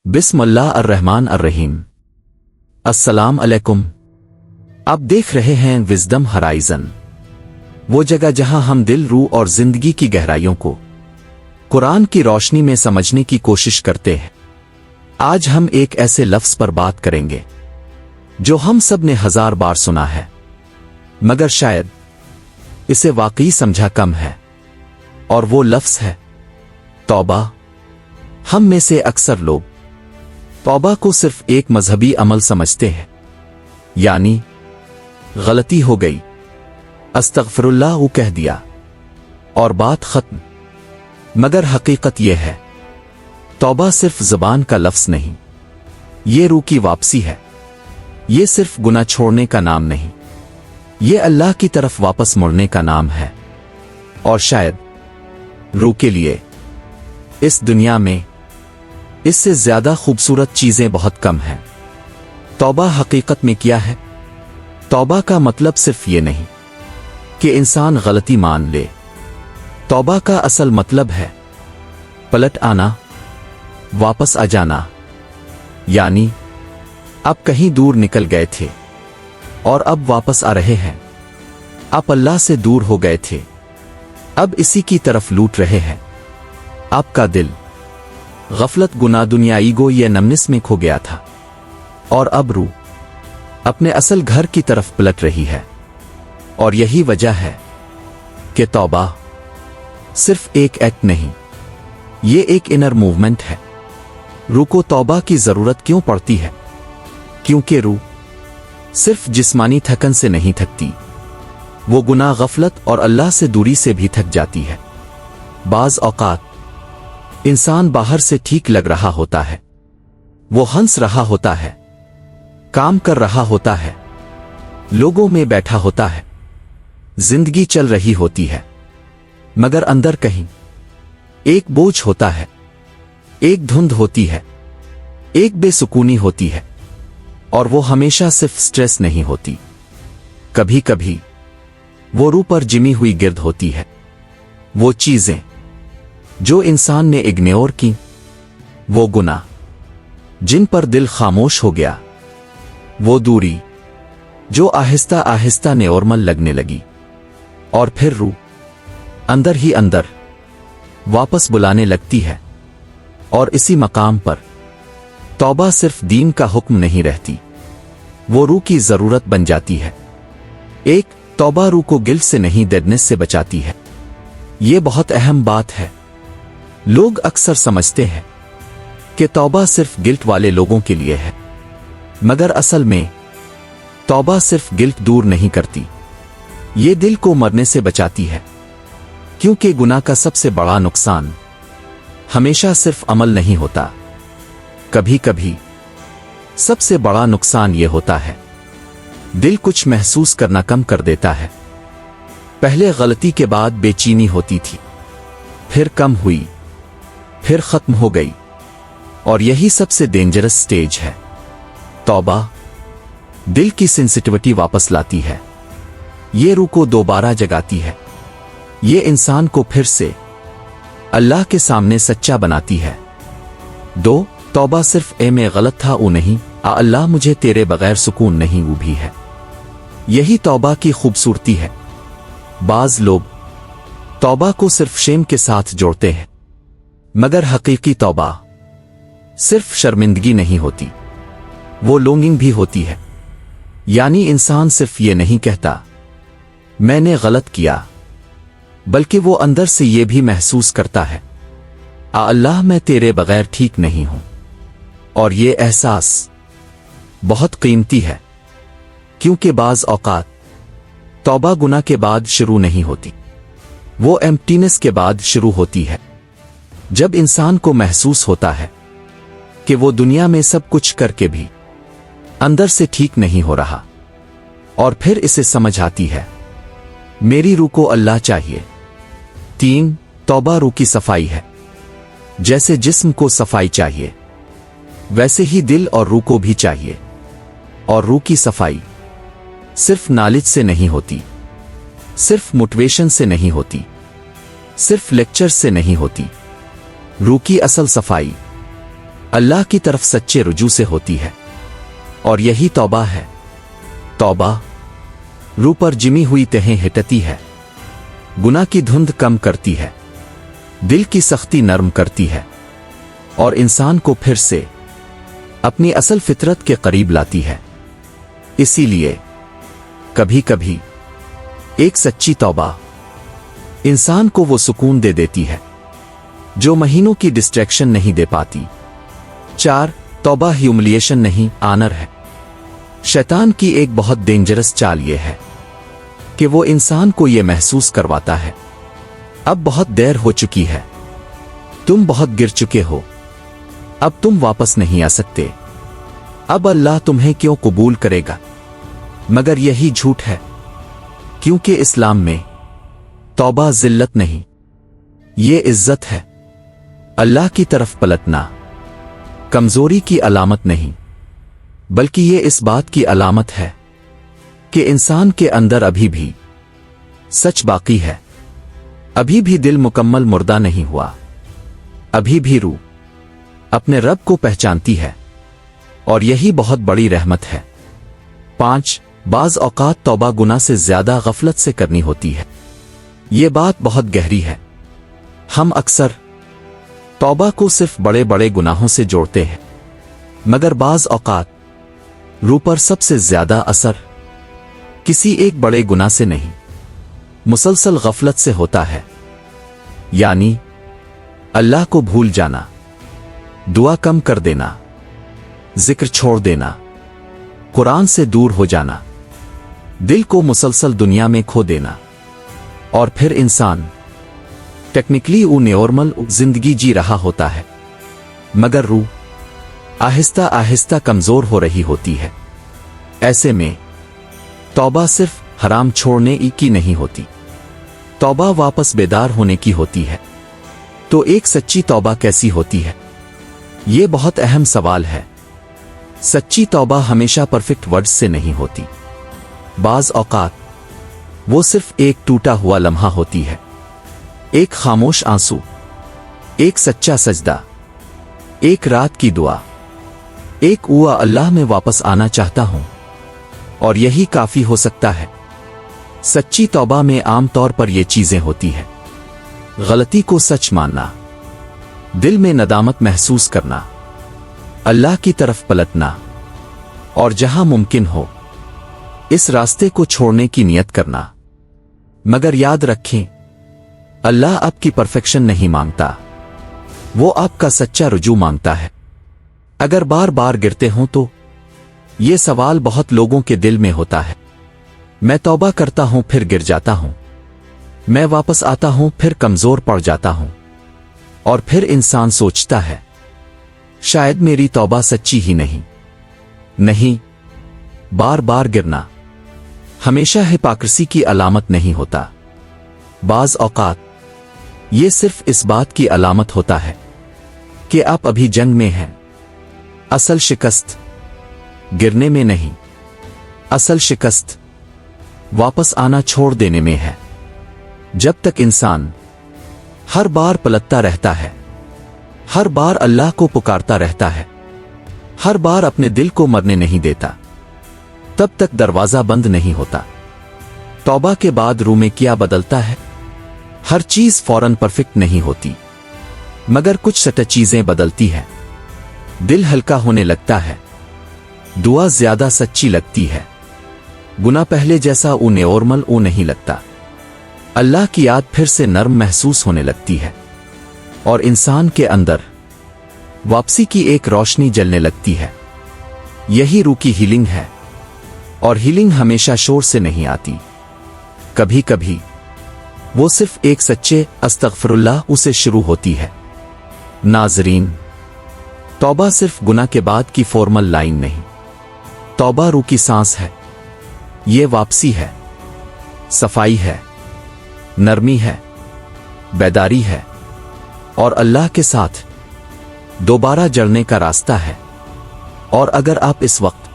बिस्मिल्लाह अर्रहमान अर्रहीम। अस्सलाम अलैकुम। आप देख रहे हैं विज़डम हराइज़न, वो जगह जहां हम दिल, रूह और जिंदगी की गहराइयों को कुरान की रोशनी में समझने की कोशिश करते हैं। आज हम एक ऐसे लफ्ज़ पर बात करेंगे जो हम सब ने 1000 बार सुना है, मगर शायद इसे वाकई समझा कम है, और वो लफ्ज़ है तौबा। हम में से अक्सर लोग तौबा को सिर्फ एक मजहबी अमल समझते हैं, यानी गलती हो गई, अस्तगफिरुल्लाह वो कह दिया और बात खत्म। मगर हकीकत यह है, तौबा सिर्फ ज़बान का लफ्ज़ नहीं, ये रूह की वापसी है। ये सिर्फ गुनाह छोड़ने का नाम नहीं, ये अल्लाह की तरफ वापस मुड़ने का नाम है। और शायद रूह के लिए इस दुनिया में इससे ज्यादा खूबसूरत चीजें बहुत कम हैं। तौबा हकीकत में क्या है? तौबा का मतलब सिर्फ ये नहीं कि इंसान गलती मान ले। तौबा का असल मतलब है पलट आना, वापस आ जाना। यानी आप कहीं दूर निकल गए थे और अब वापस आ रहे हैं। आप अल्लाह से दूर हो गए थे, अब इसी की तरफ लूट रहे हैं। आपका दिल गफलत, गुनाह, दुनिया, ईगो या नमनिस में खो गया था, और अब रूह अपने असल घर की तरफ पलट रही है। और यही वजह है कि तौबा सिर्फ एक एक्ट नहीं, ये एक इनर मूवमेंट है। रूह को तौबा की जरूरत क्यों पड़ती है? क्योंकि रूह सिर्फ जिस्मानी थकन से नहीं थकती, वो गुनाह, गफलत और अल्लाह से दूरी से भी थक जाती है। बाज औकात इंसान बाहर से ठीक लग रहा होता है, वो हंस रहा होता है, काम कर रहा होता है, लोगों में बैठा होता है, जिंदगी चल रही होती है, मगर अंदर कहीं एक बोझ होता है, एक धुंध होती है, एक बेसुकूनी होती है। और वो हमेशा सिर्फ स्ट्रेस नहीं होती, कभी कभी वो रूह पर जिमी हुई गिर्द होती है। वो चीजें जो इंसान ने इग्नोर की, वो गुनाह जिन पर दिल खामोश हो गया, वो दूरी जो आहिस्ता आहिस्ता नॉर्मल लगने लगी, और फिर रूह अंदर ही अंदर वापस बुलाने लगती है। और इसी मकाम पर तौबा सिर्फ दीन का हुक्म नहीं रहती, वो रूह की जरूरत बन जाती है। एक तौबा रूह को गिल्ट से नहीं, डेडनेस से बचाती है। ये बहुत अहम बात है। लोग अक्सर समझते हैं कि तौबा सिर्फ गिल्ट वाले लोगों के लिए है, मगर असल में तौबा सिर्फ गिल्ट दूर नहीं करती, ये दिल को मरने से बचाती है। क्योंकि गुनाह का सबसे बड़ा नुकसान हमेशा सिर्फ अमल नहीं होता, कभी कभी सबसे बड़ा नुकसान यह होता है दिल कुछ महसूस करना कम कर देता है। पहले गलती के बाद बेचैनी होती थी, फिर कम हुई, फिर खत्म हो गई, और यही सबसे डेंजरस स्टेज है। तौबा दिल की सेंसिटिविटी वापस लाती है, ये रूह को दोबारा जगाती है, ये इंसान को फिर से अल्लाह के सामने सच्चा बनाती है। दो तौबा सिर्फ मैं गलत था वो नहीं, अल्लाह मुझे तेरे बगैर सुकून नहीं, वो भी है। यही तौबा की खूबसूरती है। बाज लोग तौबा को सिर्फ शेम के साथ जोड़ते हैं, मगर हकीकी तौबा सिर्फ शर्मिंदगी नहीं होती, वो लॉन्गिंग भी होती है। यानी इंसान सिर्फ ये नहीं कहता मैंने गलत किया, बल्कि वो अंदर से ये भी महसूस करता है अल्लाह मैं तेरे बगैर ठीक नहीं हूं। और ये एहसास बहुत कीमती है, क्योंकि बाज औकात तौबा गुनाह के बाद शुरू नहीं होती, वो एम्प्टीनेस के बाद शुरू होती है। जब इंसान को महसूस होता है कि वो दुनिया में सब कुछ करके भी अंदर से ठीक नहीं हो रहा, और फिर इसे समझ आती है मेरी रूह को अल्लाह चाहिए। 3 तौबा रूह की सफाई है। जैसे जिस्म को सफाई चाहिए, वैसे ही दिल और रूह को भी चाहिए। और रूह की सफाई सिर्फ नॉलेज से नहीं होती, सिर्फ मोटिवेशन से नहीं होती, सिर्फ लेक्चर से नहीं होती। रूह की असल सफाई अल्लाह की तरफ सच्चे रुजू से होती है, और यही तौबा है। तौबा रूह पर जिमी हुई तहें हिटती है, गुनाह की धुंध कम करती है, दिल की सख्ती नरम करती है और इंसान को फिर से अपनी असल फितरत के करीब लाती है। इसीलिए कभी कभी एक सच्ची तौबा इंसान को वो सुकून दे देती है जो महीनों की डिस्ट्रैक्शन नहीं दे पाती। 4. तौबा ह्यूमिलिएशन नहीं, आनर है। शैतान की एक बहुत डेंजरस चाल ये है कि वो इंसान को ये महसूस करवाता है अब बहुत देर हो चुकी है, तुम बहुत गिर चुके हो, अब तुम वापस नहीं आ सकते, अब अल्लाह तुम्हें क्यों कबूल करेगा। मगर यही झूठ है, क्योंकि इस्लाम में तौबा जिल्लत नहीं, ये इज्जत है। अल्लाह की तरफ पलटना कमजोरी की अलामत नहीं, बल्कि ये इस बात की अलामत है कि इंसान के अंदर अभी भी सच बाकी है, अभी भी दिल मुकम्मल मुर्दा नहीं हुआ, अभी भी रूह अपने रब को पहचानती है, और यही बहुत बड़ी रहमत है। 5. बाज औकात तौबा गुनाह से ज्यादा गफलत से करनी होती है। ये बात बहुत गहरी है। हम अक्सर तौबा को सिर्फ बड़े बड़े गुनाहों से जोड़ते हैं, मगर बाज औकात रूह पर सबसे ज्यादा असर किसी एक बड़े गुनाह से नहीं, मुसलसल गफलत से होता है। यानी अल्लाह को भूल जाना, दुआ कम कर देना, जिक्र छोड़ देना, कुरान से दूर हो जाना, दिल को मुसलसल दुनिया में खो देना, और फिर इंसान टेक्निकली वो नॉर्मल जिंदगी जी रहा होता है, मगर रूह आहिस्ता आहिस्ता कमजोर हो रही होती है। ऐसे में तौबा सिर्फ हराम छोड़ने की नहीं होती, तौबा वापस बेदार होने की होती है। तो एक सच्ची तौबा कैसी होती है, ये बहुत अहम सवाल है। सच्ची तौबा हमेशा परफेक्ट वर्ड्स से नहीं होती, बाज औकात वो सिर्फ एक टूटा हुआ लम्हा होती है, एक खामोश आंसू, एक सच्चा सजदा, एक रात की दुआ, एक हुआ अल्लाह में वापस आना चाहता हूं, और यही काफी हो सकता है। सच्ची तौबा में आमतौर पर ये चीजें होती है: गलती को सच मानना, दिल में नदामत महसूस करना, अल्लाह की तरफ पलटना, और जहां मुमकिन हो इस रास्ते को छोड़ने की नियत करना। मगर याद रखें, अल्लाह आपकी परफेक्शन नहीं मांगता, वो आपका सच्चा रुजू मांगता है। अगर बार बार गिरते हों तो ये सवाल बहुत लोगों के दिल में होता है, मैं तौबा करता हूं फिर गिर जाता हूं, मैं वापस आता हूं फिर कमजोर पड़ जाता हूं, और फिर इंसान सोचता है शायद मेरी तौबा सच्ची ही नहीं। नहीं, बार बार गिरना हमेशा हिपोक्रेसी की अलामत नहीं होता। बाज औकात ये सिर्फ इस बात की अलामत होता है कि आप अभी जंग में हैं। असल शिकस्त गिरने में नहीं, असल शिकस्त वापस आना छोड़ देने में है। जब तक इंसान हर बार पलटता रहता है, हर बार अल्लाह को पुकारता रहता है, हर बार अपने दिल को मरने नहीं देता, तब तक दरवाजा बंद नहीं होता। तौबा के बाद रूह में क्या बदलता है? हर चीज फौरन परफेक्ट नहीं होती, मगर कुछ सटल चीजें बदलती हैं। दिल हल्का होने लगता है, दुआ ज्यादा सच्ची लगती है, गुनाह पहले जैसा नॉर्मल नहीं लगता, अल्लाह की याद फिर से नर्म महसूस होने लगती है, और इंसान के अंदर वापसी की एक रोशनी जलने लगती है। यही रूह की हीलिंग है, और हीलिंग हमेशा शोर से नहीं आती। कभी कभी वो सिर्फ एक सच्चे अस्तगफिरुल्लाह उसे शुरू होती है। नाजरीन, तौबा सिर्फ गुनाह के बाद की फॉर्मल लाइन नहीं, तौबा रूह की सांस है। ये वापसी है, सफाई है, नरमी है, बेदारी है, और अल्लाह के साथ दोबारा जड़ने का रास्ता है। और अगर आप इस वक्त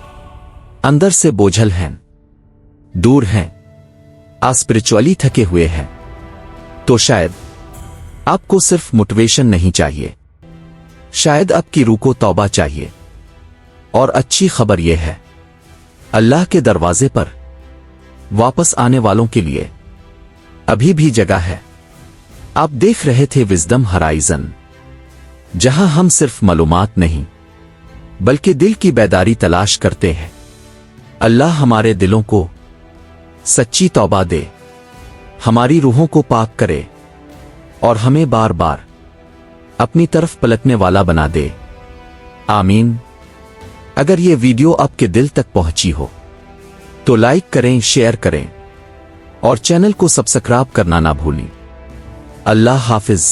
अंदर से बोझल हैं, दूर हैं, स्पिरिचुअली थके हुए हैं, तो शायद आपको सिर्फ मोटिवेशन नहीं चाहिए, शायद आपकी रूह को तौबा चाहिए। और अच्छी खबर यह है, अल्लाह के दरवाजे पर वापस आने वालों के लिए अभी भी जगह है। आप देख रहे थे विजडम हराइजन, जहां हम सिर्फ मालूमात नहीं बल्कि दिल की बेदारी तलाश करते हैं। अल्लाह हमारे दिलों को सच्ची तौबा दे, हमारी रूहों को पाक करे और हमें बार बार अपनी तरफ पलटने वाला बना दे। आमीन। अगर ये वीडियो आपके दिल तक पहुंची हो तो लाइक करें, शेयर करें और चैनल को सब्सक्राइब करना ना भूलें। अल्लाह हाफिज।